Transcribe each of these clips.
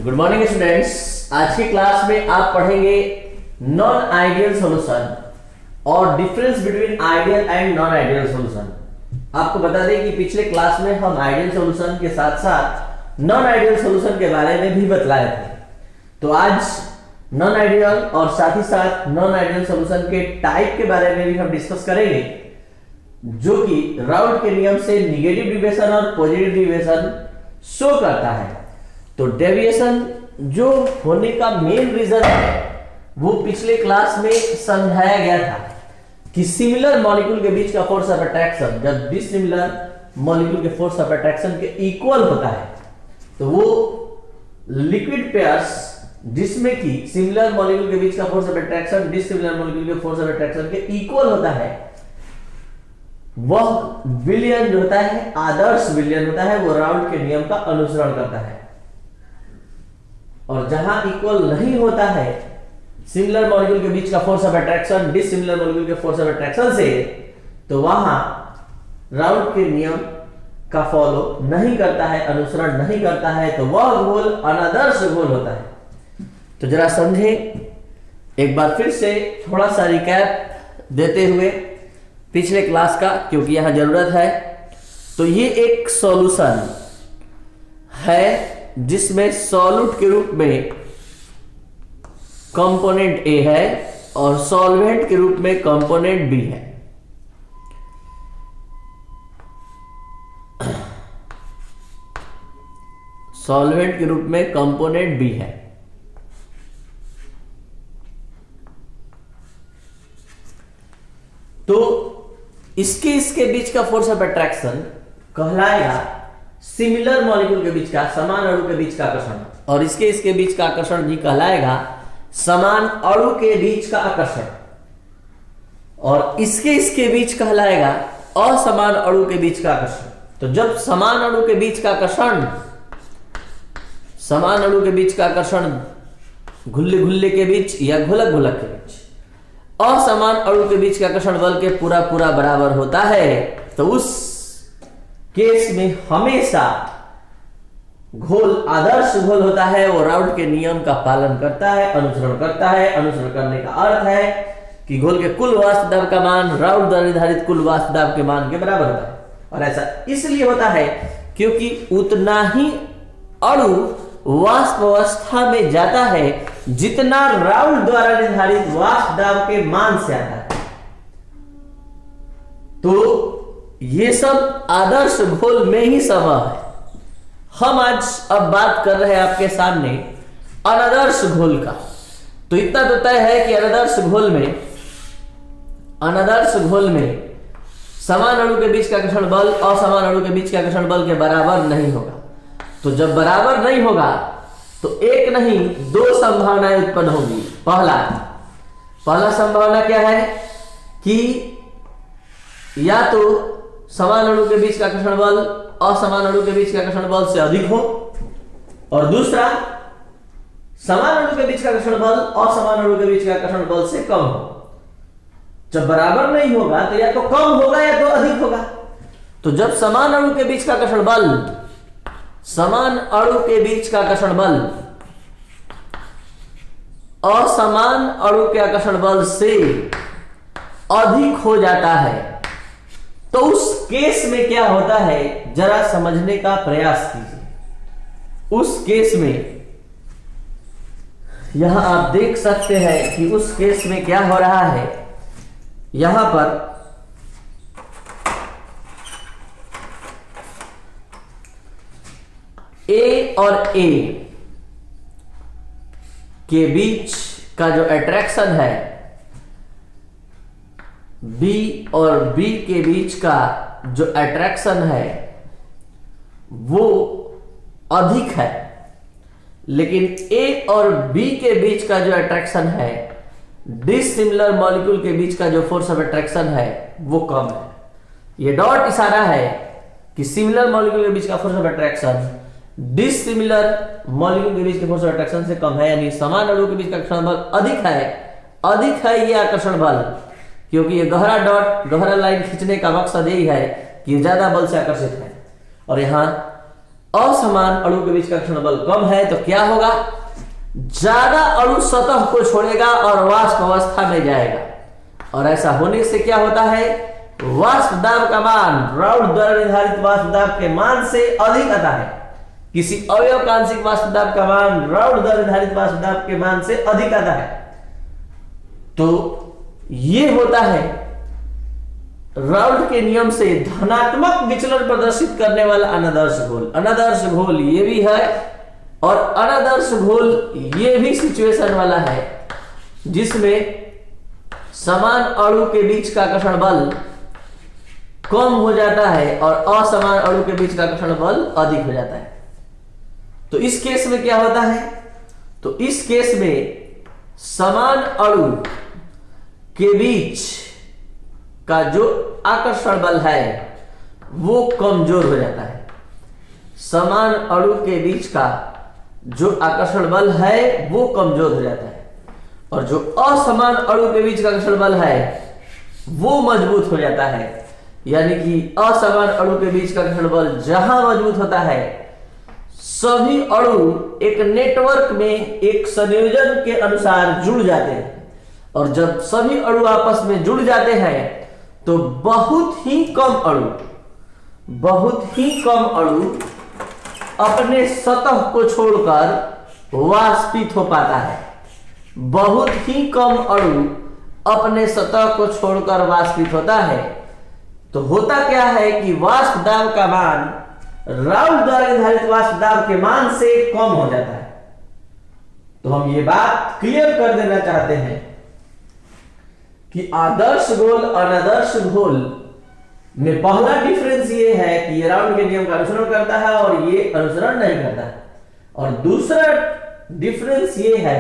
Good morning students. आज की class में आप पढ़ेंगे नॉन आइडियल सॉल्यूशन और difference between ideal and non ideal solution. आपको बता दें कि पिछले क्लास में हम आइडियल सॉल्यूशन के साथ साथ नॉन आइडियल सॉल्यूशन के बारे में भी बतलाए थे। तो आज नॉन आइडियल और साथ ही साथ नॉन आइडियल सॉल्यूशन के टाइप के बारे में भी हम डिस्कस करेंगे, जो कि राउल्ट के नियम से निगेटिव डिविएशन और पॉजिटिव डिविएशन शो करता है। तो डेविएशन जो होने का मेन रीजन है वो पिछले क्लास में समझाया गया था कि सिमिलर मॉलिक्यूल के बीच का फोर्स ऑफ अट्रैक्शन जब डिसिमिलर मॉलिक्यूल के फोर्स ऑफ अट्रैक्शन के इक्वल होता है तो वो लिक्विड पेयर्स जिसमें कि सिमिलर मॉलिक्यूल के बीच का force of attraction dissimilar molecule के फोर्स ऑफ अट्रैक्शन के इक्वल होता है, वह विलयन जो होता है, आदर्श विलयन होता है, वो राउल्ट के नियम का अनुसरण करता है। और जहां इक्वल नहीं होता है सिमिलर मॉलिक्यूल के बीच का force of attraction dissimilar molecule के फोर्स ऑफ अट्रैक्शन से, तो वहां राउल्ट के नियम का फॉलो नहीं करता है, अनुसरण नहीं करता है, तो वह घोल अनादर्श घोल होता है। तो जरा समझे एक बार फिर से, थोड़ा सा रिकैप देते हुए पिछले क्लास का, क्योंकि यहां जरूरत है। तो ये एक सॉल्यूशन है जिसमें सॉल्यूट के रूप में कंपोनेंट ए है और सॉल्वेंट के रूप में कंपोनेंट बी है। सॉल्वेंट के रूप में कंपोनेंट बी है। तो इसके बीच का फोर्स ऑफ अट्रैक्शन कहलाएगा सिमिलर मॉलिक्यूल के बीच का, समान अणु के बीच का आकर्षण, और इसके बीच का आकर्षण भी कहलाएगा समान अणु के बीच का आकर्षण, और इसके बीच कहलाएगा असमान अणु के बीच का आकर्षण। तो जब समान अणु के बीच का आकर्षण, समान अणु के बीच का आकर्षण घुल्ले के बीच या घुलक के बीच, असमान अणु के बीच का आकर्षण बल के पूरा बराबर होता है, तो उस केस में हमेशा घोल आदर्श घोल होता है। वो राउल्ट के नियम का पालन करता है, अनुसरण करता है। अनुसरण करने का अर्थ है कि घोल के कुल वाष्प दाब का मान राउल्ट द्वारा निर्धारित कुल वाष्प दाब के मान के बराबर होता है। और ऐसा इसलिए होता है क्योंकि उतना ही अणु वाष्प अवस्था में जाता है जितना राउल्ट द्वारा निर्धारित वाष्प दाब के मान से आता है। तो ये सब आदर्श घोल में ही संभव है। हम आज अब बात कर रहे हैं आपके सामने अनादर्श घोल का। तो इतना तो तय है कि अनादर्श घोल में समान अणु के बीच का आकर्षण बल असमान अणु के बीच के आकर्षण बल के बराबर नहीं होगा। तो जब बराबर नहीं होगा तो एक नहीं दो संभावनाएं उत्पन्न होंगी। पहला संभावना क्या है कि या तो समान अणु के बीच का आकर्षण बल असमान अणु के बीच के आकर्षण बल से अधिक हो, और दूसरा समान अणु के बीच का आकर्षण बल असमान अणु के बीच के आकर्षण बल से कम हो। जब बराबर नहीं होगा तो या तो कम होगा या तो अधिक होगा। तो जब समान अणु के बीच का आकर्षण बल, समान अणु के बीच का आकर्षण बल असमान अणु के आकर्षण बल से अधिक हो जाता है, तो उस केस में क्या होता है जरा समझने का प्रयास कीजिए। उस केस में यहां आप देख सकते हैं कि उस केस में क्या हो रहा है। यहां पर ए और ए के बीच का जो अट्रैक्शन है, बी और बी के बीच का जो अट्रैक्शन है वो अधिक है, लेकिन ए और बी के बीच का जो अट्रैक्शन है, डिसिमिलर मॉलिक्यूल के बीच का जो फोर्स ऑफ अट्रैक्शन है वो कम है। ये डॉट इशारा है कि सिमिलर मॉलिक्यूल के बीच का force of attraction dissimilar molecule के बीच के फोर्स ऑफ अट्रैक्शन से कम है, यानी समान अणु के बीच का आकर्षण बल अधिक है ये आकर्षण बल, क्योंकि ये गहरा लाइन खींचने का मकसद यही है कि ज्यादा बल से आकर्षित है। और यहां असमान अणु के बीच का घर्षण बल कम है तो क्या होगा, ज्यादा अणु सतह को छोड़ेगा और वाष्प अवस्था में जाएगा, और ऐसा होने से क्या होता है, वाष्प दाब का मान राउल्ट द्वारा निर्धारित वाष्प दाब के मान से अधिक आता है। किसी अवयव का आंशिक वाष्प दाब का मान राउल्ट द्वारा निर्धारित वाष्प दाब के मान से अधिक आता है। तो ये होता है राउल्ट के नियम से धनात्मक विचलन प्रदर्शित करने वाला अनादर्श घोल। अनादर्श घोल ये भी है और अनादर्श घोल ये भी सिचुएशन वाला है जिसमें समान अणु के बीच का आकर्षण बल कम हो जाता है और असमान अणु के बीच का आकर्षण बल अधिक हो जाता है। तो इस केस में क्या होता है, तो इस केस में समान अणु के बीच का जो आकर्षण बल है वो कमजोर हो जाता है। समान अणु के बीच का जो आकर्षण बल है वो कमजोर हो जाता है और जो असमान अणु के बीच का आकर्षण बल है वो मजबूत हो जाता है। यानी कि असमान अणु के बीच का आकर्षण बल जहां मजबूत होता है, सभी अणु एक नेटवर्क में एक संयोजन के अनुसार जुड़ जाते हैं, और जब सभी अणु आपस में जुड़ जाते हैं तो बहुत ही कम अणु अपने सतह को छोड़कर वाष्पित हो पाता है। बहुत ही कम अणु अपने सतह को छोड़कर वाष्पित होता है। तो होता क्या है कि वाष्प दाब का मान राउल्ट द्वारा निर्धारित वाष्प दाब के मान से कम हो जाता है। तो हम ये बात क्लियर कर देना चाहते हैं कि आदर्श घोल अनादर्श घोल में पहला डिफरेंस ये है कि ये राउल्ट के नियम का अनुसरण करता है और ये अनुसरण नहीं करता है, और दूसरा डिफरेंस ये है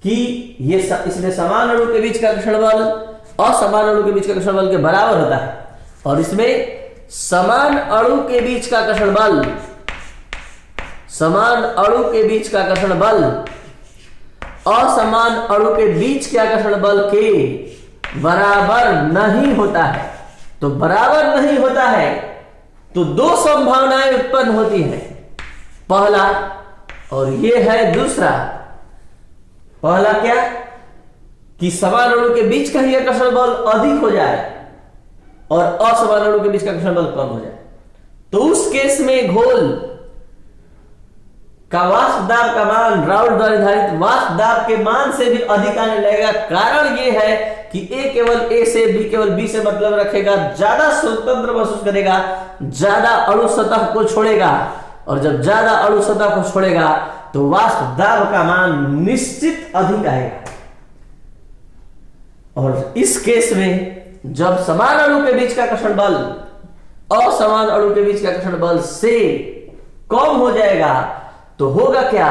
कि ये इसमें समान अणु के बीच का आकर्षण बल असमान अणु के बीच का आकर्षण बल के बराबर होता है, और इसमें समान अणु के बीच का आकर्षण बल असमान अणु के बीच के आकर्षण बल के बराबर नहीं होता है। तो बराबर नहीं होता है तो दो संभावनाएं उत्पन्न होती हैं, पहला और ये है दूसरा। पहला क्या कि समान अणु के बीच का ही आकर्षण बल अधिक हो जाए और असमान अणु के बीच का आकर्षण बल कम हो जाए। तो उस केस में घोल का वाष्प दाब का मान राउल्ट द्वारा निर्धारित वाष्प दाब के मान से भी अधिक आने लगेगा। कारण यह है कि ए केवल ए से, बी केवल बी से मतलब रखेगा, ज्यादा स्वतंत्र महसूस करेगा, ज्यादा अणु सतह को छोड़ेगा, और जब ज्यादा अणु सतह को छोड़ेगा तो वाष्प दाब का मान निश्चित अधिक आएगा। और इस केस में जब समान अणु के बीच का आकर्षण बल असमान अणु के बीच के आकर्षण बल से कम हो जाएगा तो होगा क्या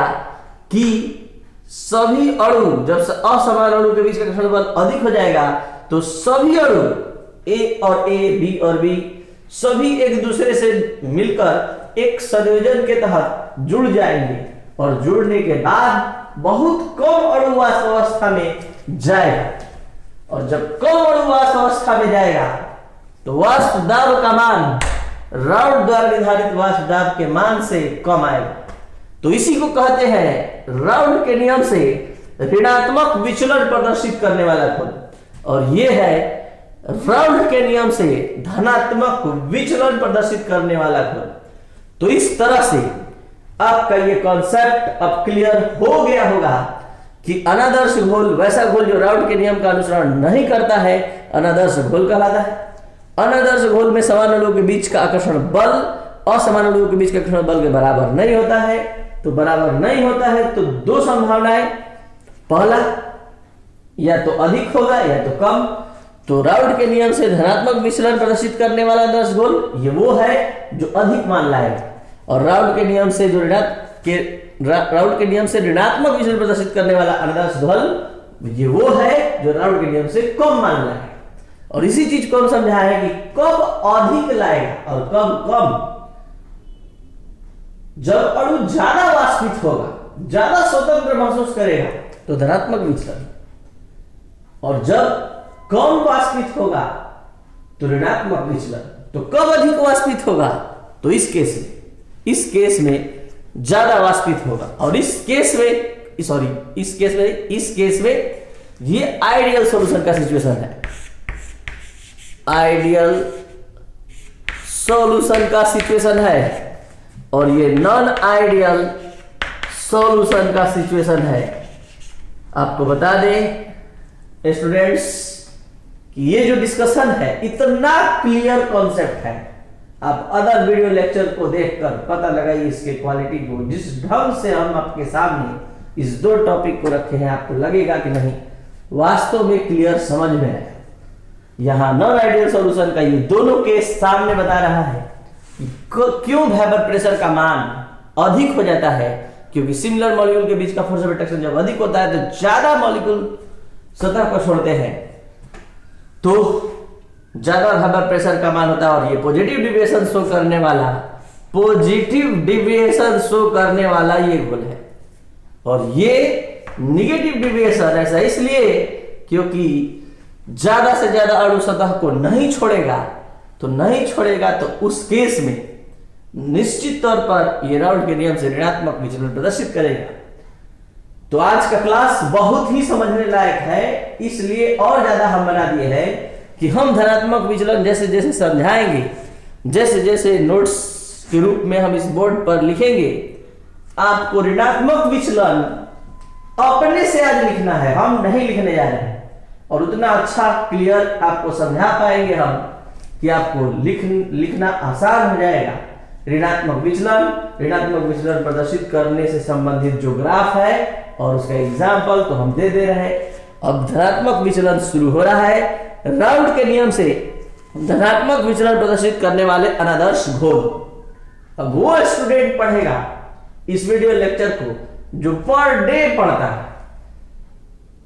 कि सभी अणु, जब असमान अणु के बीच का आकर्षण बल अधिक हो जाएगा तो सभी अणु ए और ए, बी और बी सभी एक दूसरे से मिलकर एक संयोजन के तहत जुड़ जाएंगे, और जुड़ने के बाद बहुत कम अणु वाष्प अवस्था में जाएगा, और जब कम अणु वाष्प अवस्था में जाएगा तो वाष्प दाब का मान राउल्ट द्वारा निर्धारित वाष्प दाब के मान से कम आएगा। तो इसी को कहते हैं राउल्ट के नियम से ऋणात्मक विचलन प्रदर्शित करने वाला घोल, और यह है राउल्ट के नियम से धनात्मक विचलन प्रदर्शित करने वाला घोल। तो इस तरह से आपका यह कॉन्सेप्ट अब क्लियर हो गया होगा कि अनादर्श घोल वैसा घोल जो राउल्ट के नियम का अनुसरण नहीं करता है, अनादर्श घोल कहलाता है। अनादर्श घोल में समान अणुओं के बीच का आकर्षण बल असमान अणुओं के बीच का आकर्षण बल के बराबर नहीं होता है। तो बराबर नहीं होता है तो दो संभावनाएं, पहला या तो अधिक होगा या तो कम। तो राउल्ट के नियम से धनात्मक विचलन प्रदर्शित करने वाला आदर्श घोल ये वो है जो अधिक मान लाएगा, और राउल्ट के नियम से जो राउल्ट के नियम से ऋणात्मक विचलन प्रदर्शित करने वाला आदर्श घोल ये वो है जो राउल्ट के नियम से कम मान लाएगा। और इसी चीज को हम समझाया है कि कब अधिक लाएगा और कब कम। जब अणु ज्यादा वाष्पित होगा, ज्यादा स्वतंत्र महसूस करेगा तो धनात्मक विचलन, और जब कम वाष्पित होगा तो ऋणात्मक विचलन। तो कब अधिक वाष्पित होगा, तो इस केस में इस केस में ज्यादा वाष्पित होगा, और इस केस में ये आइडियल सॉल्यूशन का सिचुएशन है, आइडियल सॉल्यूशन का सिचुएशन है, और ये नॉन आइडियल सॉल्यूशन का सिचुएशन है। आपको बता दें स्टूडेंट्स कि ये जो डिस्कशन है इतना क्लियर कॉन्सेप्ट है, आप अदर वीडियो लेक्चर को देखकर पता लगाइए इसके क्वालिटी को। जिस ढंग से हम आपके सामने इस दो टॉपिक को रखे हैं, आपको लगेगा कि नहीं वास्तव में क्लियर समझ में है। यहां नॉन आइडियल सॉल्यूशन का ये दोनों केस सामने बता रहा है कि क्यों वेपर प्रेशर का मान अधिक हो जाता है, क्योंकि सिमिलर मॉलिक्यूल के बीच का फोर्स ऑफ अट्रैक्शन जब अधिक होता है तो ज्यादा मॉलिक्यूल सतह को छोड़ते हैं, तो ज्यादा वेपर प्रेशर का मान होता है। और ये पॉजिटिव डिविएशन शो करने वाला ये गोल है, और ये निगेटिव डिविएशन ऐसा इसलिए क्योंकि ज्यादा से ज्यादा अणु सतह को नहीं छोड़ेगा, तो उस केस में निश्चित तौर पर ये राउल्ट के नियम से ऋणात्मक विचलन प्रदर्शित करेगा। तो आज का क्लास बहुत ही समझने लायक है, इसलिए और ज्यादा हम बना दिए हैं कि हम धनात्मक विचलन जैसे जैसे समझाएंगे, जैसे जैसे नोट्स के रूप में हम इस बोर्ड पर लिखेंगे, आपको ऋणात्मक विचलन अपने से आज लिखना है, हम नहीं लिखने जा रहे हैं। और उतना अच्छा क्लियर आपको समझा पाएंगे हम कि आपको लिखना आसान हो जाएगा। ऋणात्मक विचलन प्रदर्शित करने से संबंधित जो ग्राफ है और उसका एग्जाम्पल तो हम दे रहे हैं। अब धनात्मक विचलन शुरू हो रहा है। राउल्ट के नियम से धनात्मक विचलन प्रदर्शित करने वाले अनादर्श घोल। अब वो स्टूडेंट पढ़ेगा इस वीडियो लेक्चर को जो पर डे पढ़ता है,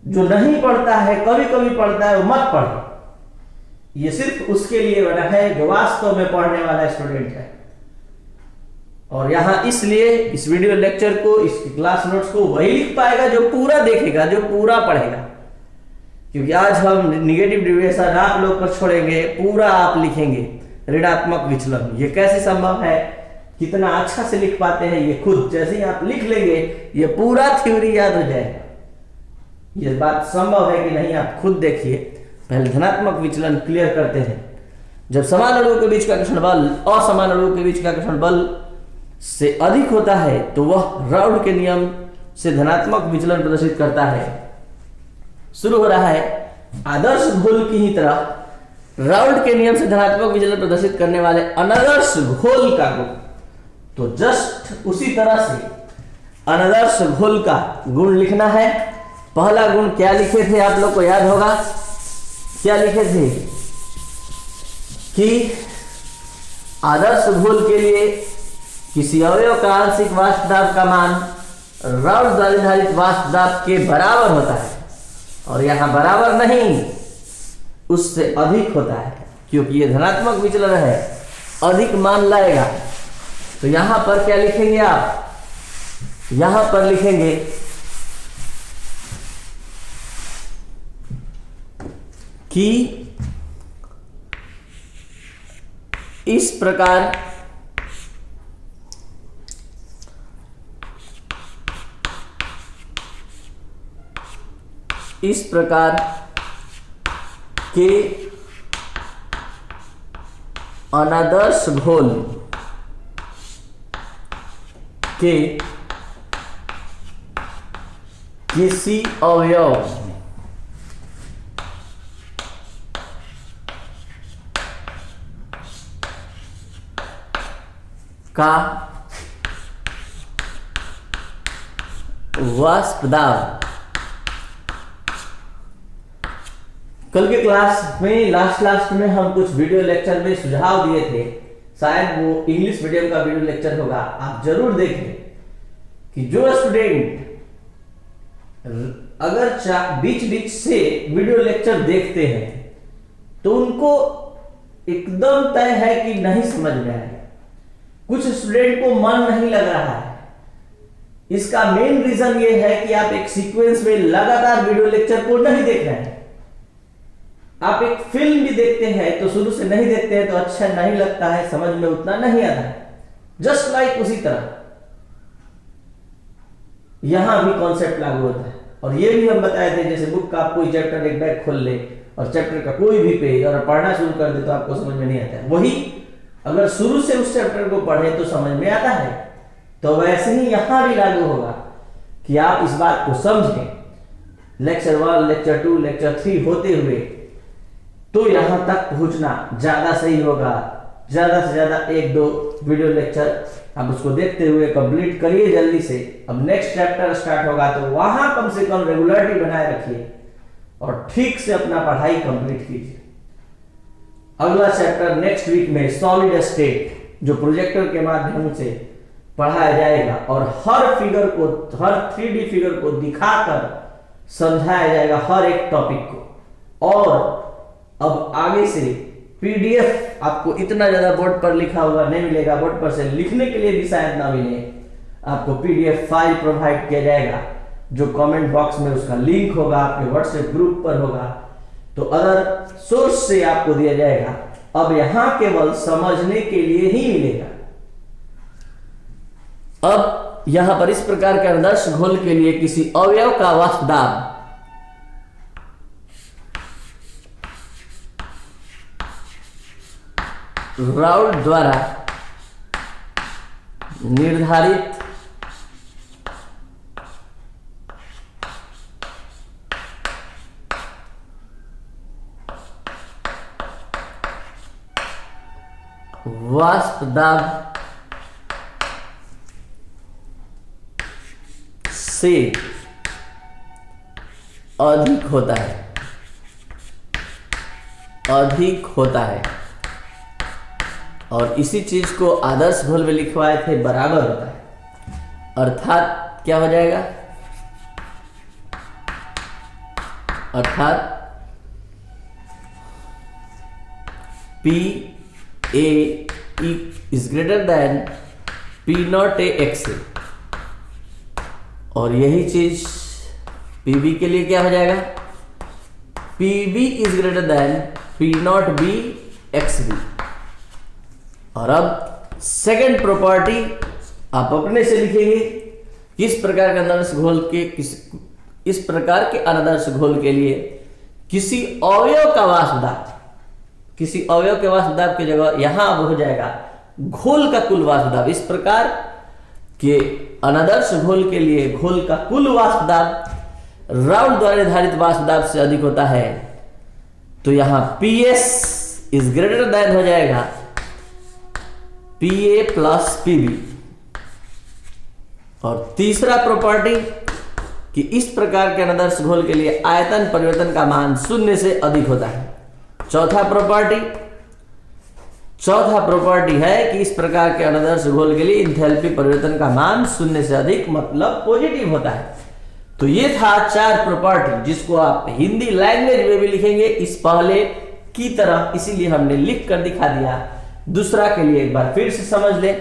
जो नहीं पढ़ता है कभी कभी पढ़ता है वो मत पढ़े। ये सिर्फ उसके लिए बना है जो वास्तव में पढ़ने वाला स्टूडेंट है। और यहां इसलिए इस वीडियो लेक्चर को, इस क्लास नोट्स को वही लिख पाएगा जो पूरा देखेगा, जो पूरा पढ़ेगा। क्योंकि आज हम निगेटिव डिविएशन आप लोग पर छोड़ेंगे, पूरा आप लिखेंगे ऋणात्मक विचलन। ये कैसे संभव है, कितना अच्छा से लिख पाते हैं ये खुद जैसे ही आप लिख लेंगे ये पूरा थ्योरी याद हो जाएगा। ये बात संभव है कि नहीं आप खुद देखिए। पहले धनात्मक विचलन क्लियर करते हैं। जब समान अणुओं के बीच का आकर्षण बल असमान अणुओं के बीच का आकर्षण बल से अधिक होता है तो वह राउल्ट के नियम से धनात्मक विचलन प्रदर्शित करता है। शुरू हो रहा है आदर्श घोल की ही तरह राउल्ट के नियम से धनात्मक विचलन प्रदर्शित करने वाले अनादर्श घोल का गुण। तो जस्ट उसी तरह से अनादर्श घोल का गुण लिखना है। पहला गुण क्या लिखे थे आप लोग को याद होगा, क्या लिखे थे कि आदर्श घोल के लिए किसी अवयव का आंशिक वाष्प दाब का मान राउल्ट द्वारा निर्धारित वाष्प दाब के बराबर होता है। और यहां बराबर नहीं, उससे अधिक होता है, क्योंकि यह धनात्मक विचलन है, अधिक मान लाएगा। तो यहां पर क्या लिखेंगे आप, यहां पर लिखेंगे कि इस प्रकार के अनादर्श घोल के किसी अवयव का वाष्प दाब। कल के क्लास में लास्ट में हम कुछ वीडियो लेक्चर में सुझाव दिए थे, शायद वो इंग्लिश मीडियम का वीडियो लेक्चर होगा, आप जरूर देखें कि जो स्टूडेंट अगर बीच से वीडियो लेक्चर देखते हैं तो उनको एकदम तय है कि नहीं समझ में आएगा। कुछ स्टूडेंट को मन नहीं लग रहा है। इसका मेन रीजन ये है कि आप एक सीक्वेंस में लगातार वीडियो लेक्चर को नहीं देख रहे हैं। आप एक फिल्म भी देखते हैं तो शुरू से नहीं देखते हैं तो अच्छा नहीं लगता है, समझ में उतना नहीं आता है। जस्ट लाइक उसी तरह यहां भी कॉन्सेप्ट लागू होता है। और ये भी हम बताए थे, जैसे बुक का आप कोई चैप्टर एक बैग खोल ले और चैप्टर का कोई भी पेज और पढ़ना शुरू कर दे तो आपको समझ में नहीं आता है। वही अगर शुरू से उस चैप्टर को पढ़े तो समझ में आता है। तो वैसे ही यहां भी लागू होगा कि आप इस बात को समझें, लेक्चर 1, लेक्चर 2, लेक्चर 3 होते हुए तो यहां तक पहुंचना ज्यादा सही होगा। ज्यादा से ज्यादा 1-2 वीडियो लेक्चर आप उसको देखते हुए कंप्लीट करिए जल्दी से। अब नेक्स्ट चैप्टर स्टार्ट होगा तो वहां कम से कम रेगुलरिटी बनाए रखिए और ठीक से अपना पढ़ाई कंप्लीट कीजिए। अगला चैप्टर नेक्स्ट वीक में सॉलिड स्टेट, जो प्रोजेक्टर के माध्यम से पढ़ाया जाएगा और हर फिगर को, हर 3D फिगर को दिखाकर समझाया जाएगा हर एक टॉपिक को। और अब आगे से पीडीएफ आपको इतना ज्यादा बोर्ड पर लिखा हुआ नहीं मिलेगा, बोर्ड पर से लिखने के लिए भी शायद ना मिले, आपको पीडीएफ फाइल प्रोवाइड किया जाएगा जो कमेंट बॉक्स में उसका लिंक होगा, आपके व्हाट्सएप ग्रुप पर होगा। तो अदर सोर्स से आपको दिया जाएगा। अब यहां केवल समझने के लिए ही मिलेगा। अब यहां पर इस प्रकार के आदर्श घोल के लिए किसी अवयव का वाष्प दाब राउल्ट द्वारा निर्धारित वाष्प दाब से अधिक होता है, अधिक होता है। और इसी चीज को आदर्श घोल में लिखवाए थे बराबर होता है। अर्थात क्या हो जाएगा, अर्थात P A is greater than P not A x A। और यही चीज PB के लिए क्या हो जाएगा, PB is greater than P not B x B। और अब सेकंड प्रॉपर्टी आप अपने से लिखेंगे, किस प्रकार के आदर्श घोल के इस प्रकार के आदर्श घोल के लिए किसी अवयव का वाष्प दाब, किसी अवयव के वाष्प दाब की जगह यहां अब हो जाएगा घोल का कुल वाष्प दाब। इस प्रकार के अनादर्श घोल के लिए घोल का कुल वाष्प दाब राउल्ट द्वारा निर्धारित वाष्प दाब से अधिक होता है। तो यहां PS इज ग्रेटर देन हो जाएगा PA प्लस PB। और तीसरा प्रॉपर्टी कि इस प्रकार के अनादर्श घोल के लिए आयतन परिवर्तन का मान 0 से अधिक होता है। चौथा प्रॉपर्टी है कि इस प्रकार के अनादर्श घोल के लिए इंथैल्पी परिवर्तन का मान 0 से अधिक मतलब पॉजिटिव होता है। तो ये था 4 प्रॉपर्टी जिसको आप हिंदी लैंग्वेज में भी लिखेंगे इस पहले की तरह, इसीलिए हमने लिख कर दिखा दिया। दूसरा के लिए एक बार फिर से समझ लें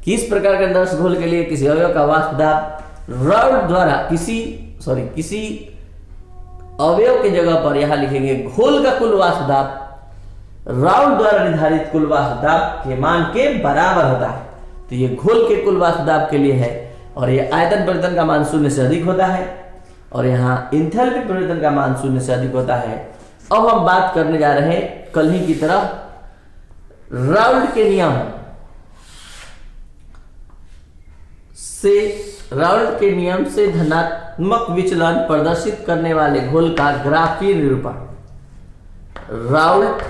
कि इस प्रकार के आदर्श घोल के लिए किसी अवयव का वाष्प दाब राउल्ट द्वारा किसी अवयव की जगह पर यहां लिखेंगे घोल का कुल वाष्प दाब राउल्ट द्वारा निर्धारित कुल वाष्प दाब के मान के बराबर होता है। तो ये घोल के कुल वाष्प दाब के लिए है और ये आयतन परिवर्तन का मान 0 से अधिक होता है और यहाँ इंथैल्पी परिवर्तन का मान 0 से अधिक होता है। अब हम बात करने जा रहे हैं कल ही की तरह राउल्ट के नियम से, राउल्ट के नियम से धनात्मक विचलन प्रदर्शित करने वाले घोल का ग्राफीय निरूपण। राउल्ट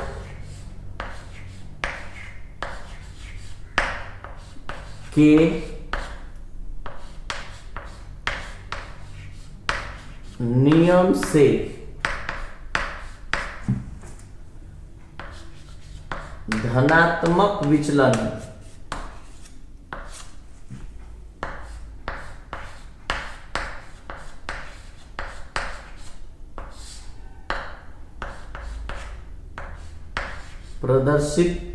के नियम से धनात्मक विचलन प्रदर्शित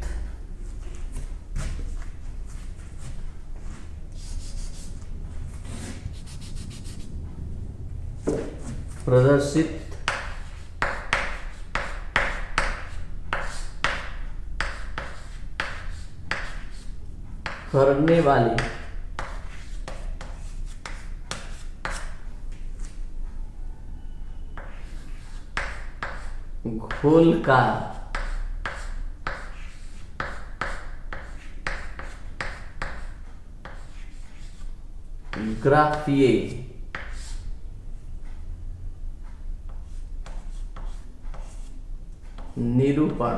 करने वाले घोल का ग्राफीय निरूपण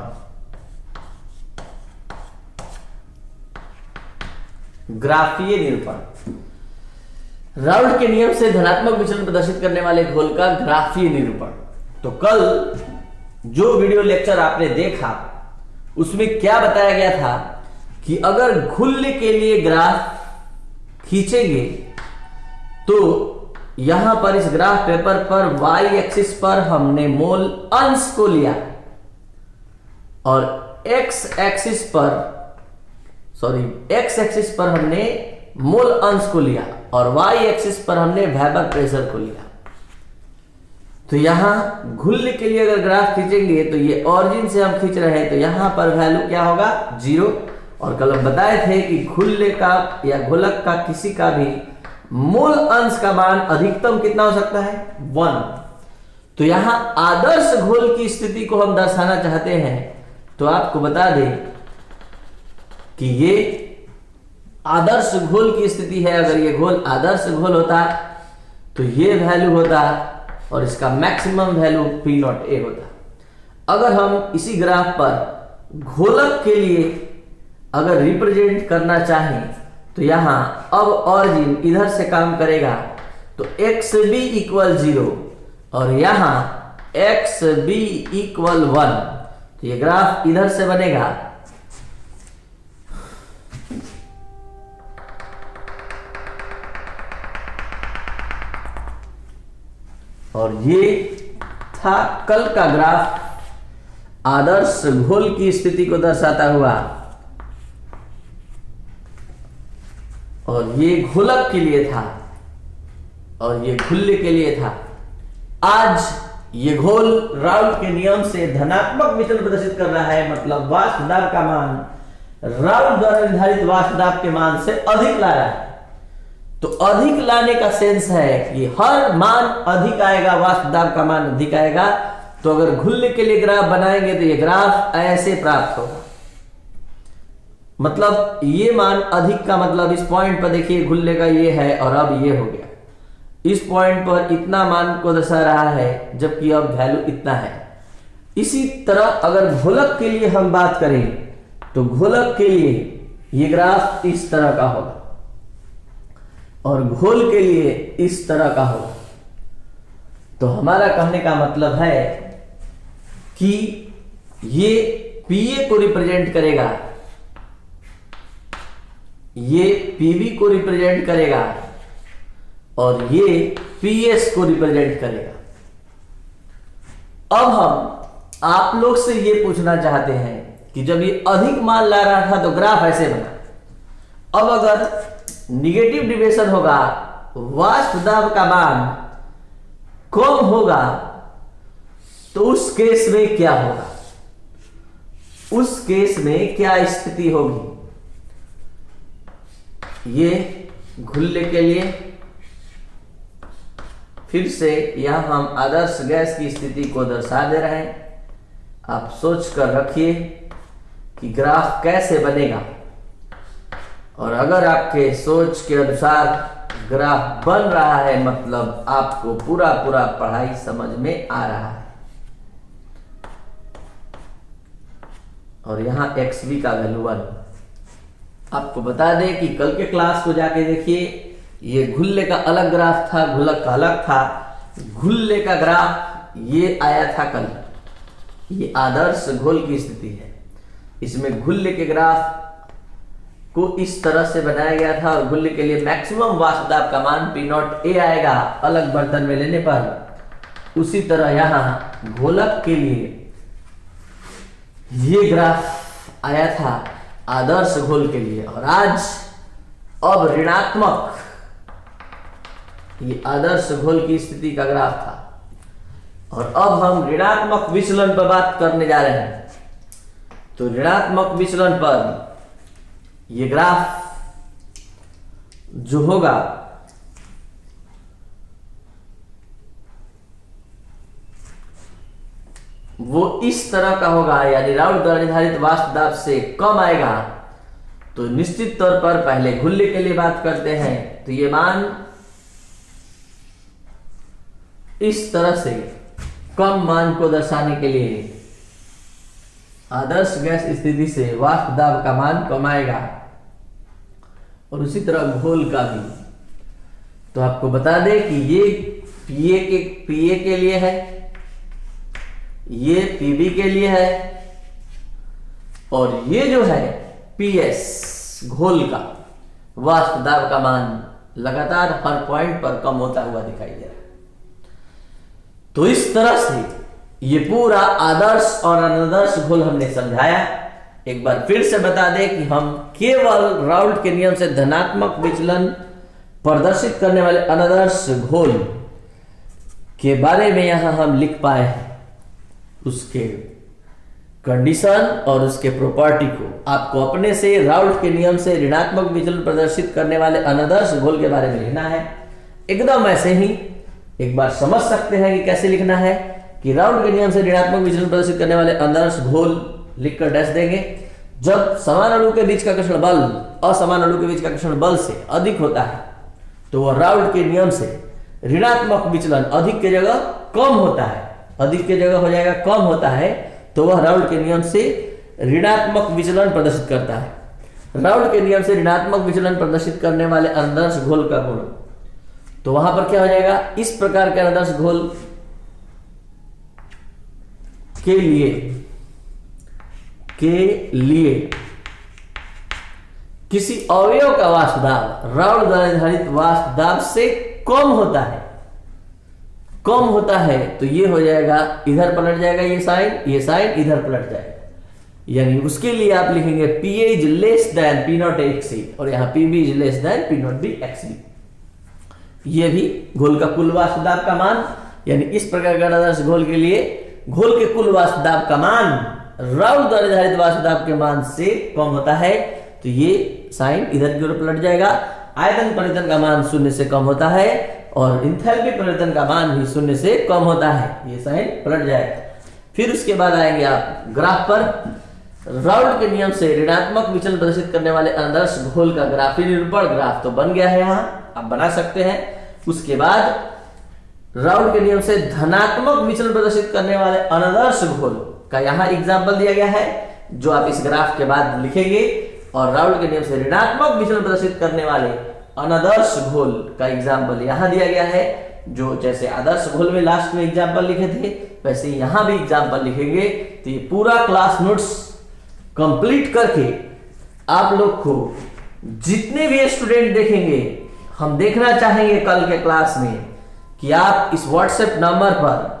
ग्राफीय निरूपण। राउल्ट के नियम से धनात्मक विचलन प्रदर्शित करने वाले घोल का ग्राफीय निरूपण। तो कल जो वीडियो लेक्चर आपने देखा उसमें क्या बताया गया था कि अगर घुल्ल के लिए ग्राफ खींचेंगे तो यहां पर इस ग्राफ पेपर पर y एक्सिस पर हमने मोल अंश को लिया और x एक्सिस पर हमने मोल अंश को लिया और y एक्सिस पर हमने वेबर प्रेशर को लिया। तो यहां घुल्ल के लिए अगर ग्राफ खींचेंगे तो ये ऑरिजिन से हम खींच रहे हैं तो यहां पर वैल्यू क्या होगा 0। और कल हम बताए थे कि घुल्ल का या घोलक का किसी का भी मूल अंश का मान अधिकतम कितना हो सकता है 1। तो यहां आदर्श घोल की स्थिति को हम दर्शाना चाहते हैं तो आपको बता दें कि ये आदर्श घोल की स्थिति है। अगर ये घोल आदर्श घोल होता तो ये वैल्यू होता और इसका मैक्सिमम वैल्यू P0A होता। अगर हम इसी ग्राफ पर घोलक के लिए अगर रिप्रेजेंट करना चाहें तो यहां अब ऑरिजिन इधर से काम करेगा तो XB इक्वल 0 और यहां XB इक्वल 1। तो ये ग्राफ इधर से बनेगा और ये था कल का ग्राफ आदर्श घोल की स्थिति को दर्शाता हुआ और ये घोलक के लिए था और ये घुल्ल के लिए था। आज ये घोल राउल्ट के नियम से धनात्मक विचलन प्रदर्शित कर रहा है, मतलब वाष्प दाब का मान राउल्ट द्वारा निर्धारित वाष्प दाब के मान से अधिक ला रहा है। तो अधिक लाने का सेंस है कि हर मान अधिक आएगा, वाष्प दाब का मान अधिक आएगा। तो अगर घुल्ल के लिए ग्राफ बनाएंगे तो ये ग्राफ ऐसे प्राप्त होगा, मतलब ये मान अधिक का मतलब इस पॉइंट पर देखिए घुल्ले का ये है और अब ये हो गया, इस पॉइंट पर इतना मान को दर्शा रहा है जबकि अब वैल्यू इतना है। इसी तरह अगर घोलक के लिए हम बात करें तो घोलक के लिए ये ग्राफ इस तरह का होगा और घोल के लिए इस तरह का होगा। तो हमारा कहने का मतलब है कि ये PA को रिप्रेजेंट करेगा, ये PB को रिप्रेजेंट करेगा और ये PS को रिप्रेजेंट करेगा। अब हम आप लोग से ये पूछना चाहते हैं कि जब ये अधिक मान ला रहा था तो ग्राफ ऐसे बना, अब अगर निगेटिव डिविएशन होगा, वाष्प दाब का मान कम होगा तो उस केस में क्या होगा, उस केस में क्या स्थिति होगी। ये घुल्ले के लिए फिर से यहां हम आदर्श गैस की स्थिति को दर्शा दे रहे हैं। आप सोच कर रखिए कि ग्राफ कैसे बनेगा और अगर आपके सोच के अनुसार ग्राफ बन रहा है मतलब आपको पूरा पढ़ाई समझ में आ रहा है। और यहां XB का वैल्यू 1। आपको बता दें कि कल के क्लास को जाके देखिए, ये घुल्ले का अलग ग्राफ था, घोलक का अलग था। घुल्ले का ग्राफ ये आया था कल, ये आदर्श घोल की स्थिति है। इसमें घुल्ले के ग्राफ को इस तरह से बनाया गया था और घुल्ले के लिए मैक्सिमम वाष्प दाब का मान P0A आएगा अलग बर्तन में लेने पर। उसी तरह यहां घोलक के लिए ये ग्राफ आया था आदर्श घोल के लिए और आज अब ऋणात्मक, ये आदर्श घोल की स्थिति का ग्राफ था और अब हम ऋणात्मक विचलन पर बात करने जा रहे हैं। तो ऋणात्मक विचलन पर ये ग्राफ जो होगा वो इस तरह का होगा, यानी राउल्ट द्वारा निर्धारित वाष्प दाब से कम आएगा, तो निश्चित तौर पर पहले घुल्ले के लिए बात करते हैं, तो ये मान इस तरह से कम मान को दर्शाने के लिए आदर्श गैस स्थिति से वाष्प दाब का मान कम आएगा, और उसी तरह घोल का भी। तो आपको बता दें कि ये पीए के लिए है, ये पीबी के लिए है, और ये जो है पीएस घोल का वाष्प दाब का मान लगातार हर पॉइंट पर कम होता हुआ दिखाई दे रहा है। तो इस तरह से ये पूरा आदर्श और अनादर्श घोल हमने समझाया। एक बार फिर से बता दें कि हम केवल राउल्ट के नियम से धनात्मक विचलन प्रदर्शित करने वाले अनादर्श घोल के बारे में यहां हम लिख पाए हैं, उसके कंडीशन और उसके प्रॉपर्टी को। आपको अपने से राउल्ट के नियम से ऋणात्मक विचलन प्रदर्शित करने वाले अनादर्श घोल के बारे में लिखना है। एकदम ऐसे ही एक बार समझ सकते हैं कि कैसे लिखना है, कि राउल्ट के नियम से ऋणात्मक विचलन प्रदर्शित करने वाले अनादर्श घोल लिखकर डैश देंगे। जब समान अणु के बीच का घर्षण बल असमान अणु के बीच का घर्षण बल से अधिक होता है, तो वह राउल्ट के नियम से ऋणात्मक विचलन अधिक की जगह कम होता है, अधिक की जगह हो जाएगा कम होता है, तो वह राउल्ट के नियम से ऋणात्मक विचलन प्रदर्शित करता है। राउल्ट के नियम से ऋणात्मक विचलन प्रदर्शित करने वाले अनादर्श घोल का गुण, तो वहां पर क्या हो जाएगा, इस प्रकार के आदर्श घोल के लिए किसी अवयव का वाष्प दाब राउल्ट द्वारा निर्धारित वाष्प दाब से कम होता है, तो ये हो जाएगा, इधर पलट जाएगा ये साइन इधर पलट जाएगा, यानी उसके लिए आप लिखेंगे P is less than P not XC, और यहां PB is less than P not B XB। ये भी घोल का कुल वाष्प दाब का मान, यानी इस प्रकार का आदर्श घोल के लिए घोल के कुल वाष्प दाब का मान राउल्ट द्वारा निर्धारित वाष्प दाब के मान से कम होता है, तो ये साइन इधर की ओर पलट जाएगा। आयतन परिवर्तन का मान शून्य से कम होता है, और इंथैल्पी परिवर्तन का मान भी शून्य से कम होता है, ये साइन पलट जाएगा। फिर उसके बाद आएंगे आप ग्राफ पर। राउल्ट के नियम से ऋणात्मक विचलन प्रदर्शित करने वाले आदर्श घोल का ग्राफीय निरूपण, ग्राफ तो बन गया है, यहां आप बना सकते हैं। उसके बाद राउल्ट के नियम से धनात्मक विचलन प्रदर्शित करने वाले अनादर्श घोल का यहां एग्जाम्पल दिया गया है, जो आप इस ग्राफ के बाद लिखेंगे। और राउल्ट के नियम से ऋणात्मक विचलन प्रदर्शित करने वाले अनादर्श घोल का एग्जाम्पल यहां दिया गया है, जो जैसे आदर्श घोल में लास्ट में एग्जाम्पल लिखे थे, वैसे यहां भी एग्जाम्पल लिखेंगे। तो ये पूरा क्लास नोट्स कंप्लीट करके आप लोग को जितने भी स्टूडेंट देखेंगे, हम देखना चाहेंगे कल के क्लास में कि आप इस व्हाट्सएप नंबर पर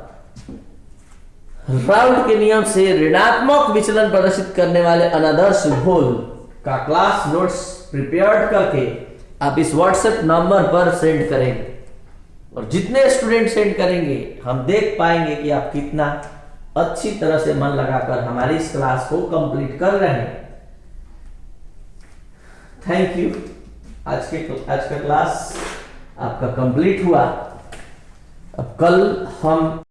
राउल्ट के नियम से ऋणात्मक विचलन प्रदर्शित करने वाले अनादर्श घोल का क्लास नोट्स प्रिपेयर्ड करके आप इस व्हाट्सएप नंबर पर सेंड करेंगे, और जितने स्टूडेंट सेंड करेंगे हम देख पाएंगे कि आप कितना अच्छी तरह से मन लगाकर हमारी इस क्लास को कंप्लीट कर रहे हैं। Thank you. आज का क्लास आपका कंप्लीट हुआ। अब कल हम